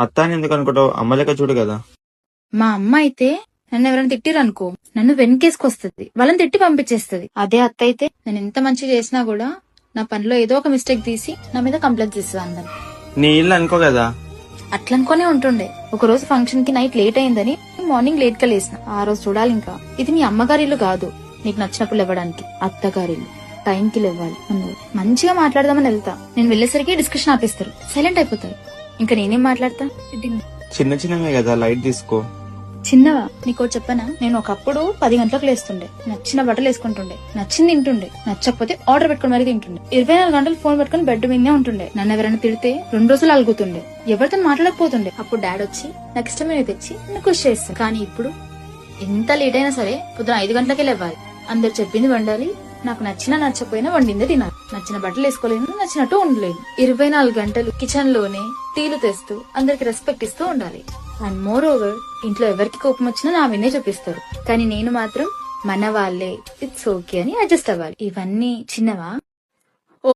అత్త అని ఎందుకు అనుకుంటావు? అమ్మ లెక్క చూడు కదా. మా అమ్మ అయితే నన్ను ఎవరైనా తిట్టిరనుకో నన్ను వెనకేసుకొస్తుంది, వాళ్ళని తిట్టి పంపించేస్తుంది. అదే అత్త అయితే నేను ఎంత మంచి చేసినా కూడా నా పనిలో ఏదో ఒక మిస్టేక్ తీసి నా మీద కంప్లైంట్ చేస్తుంది అందరు. నీ ఇల్లు అనుకో కదా. అట్లా అనుకోనే ఉంటుండే. ఒక రోజు ఫంక్షన్ కి నైట్ లేట్ అయిందని మార్నింగ్ లేట్ గా లేసిన. ఆ రోజు చూడాలి ఇంకా. ఇది మీ అమ్మగారి ఇల్లు కాదు, నీకు నచ్చినప్పుడు ఇవ్వడానికి. అత్తగారి ఇల్లు, టైంకి లేవాలి అన్నారు. మంచిగా మాట్లాడదామని వెళ్తా, నేను వెళ్లేసరికి డిస్కషన్ ఆపేస్తారు, సైలెంట్ అయిపోతారు. ఇంకా నేనేం మాట్లాడతా? చిన్న చిన్నమే కదా, లైట్ తీసుకో. చిన్నవా? నీకో చెప్పనా, నేను ఒకప్పుడు 10 గంటలకు లేస్తుండే, నచ్చిన బట్టలు వేసుకుంటుండే, నచ్చింది తింటుండే, నచ్చకపోతే ఆర్డర్ పెట్టుకుని మరీ తింటుండే. 24 గంటలు ఫోన్ పెట్టుకుని బెడ్ మీదే ఉంటుండే. నన్ను ఎవరైనా తిడితే 2 రోజులు అలుగుతుండే, ఎవరితో మాట్లాడకపోతుండే. అప్పుడు డాడ్ వచ్చి నాకు ఇష్టమైన తెచ్చి నన్ను ఖుషి చేస్తాను. కానీ ఇప్పుడు ఎంత లేట్ అయినా సరే పొద్దున 5 గంటలకే లేవాలి, అందరు చెప్పింది వండాలి, నాకు నచ్చినా నచ్చకపోయినా వండిందే తినాలి, నచ్చిన బట్టలు వేసుకోలేను, నచ్చినట్టు ఉండలేదు. 24 గంటలు కిచెన్ లోనే టీలు తెస్తూ అందరికి రెస్పెక్ట్ ఇస్తూ ఉండాలి. అండ్ మోర్ ఓవర్ ఇంట్లో ఎవరికి కోపం వచ్చినా నా వినే చూపిస్తారు, కానీ నేను మాత్రం మన వాళ్ళే, ఇట్స్ ఓకే అని అడ్జస్ట్ అవ్వాలి. ఇవన్నీ చిన్నవా?